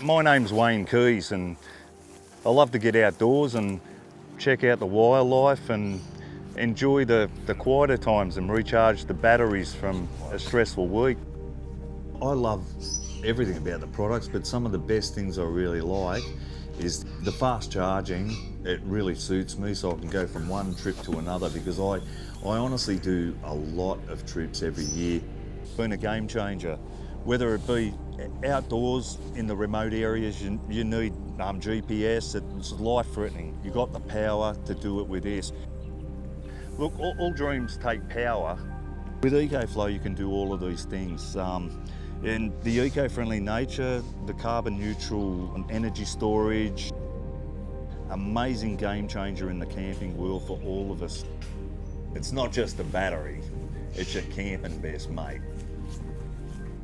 My name's Wayne Keys and I love to get outdoors and check out the wildlife and enjoy the quieter times and recharge the batteries from a stressful week. I love everything about the products, but some of the best things I really like is the fast charging. It really suits me, so I can go from one trip to another, because I honestly do a lot of trips every year. Been a game changer, whether it be outdoors in the remote areas. You need GPS. It's life-threatening. You got the power to do it with this. Look, all dreams take power. With EcoFlow you can do all of these things. And the eco-friendly nature, the carbon neutral energy storage, amazing game changer in the camping world for all of us. It's not just a battery, it's your camping best mate.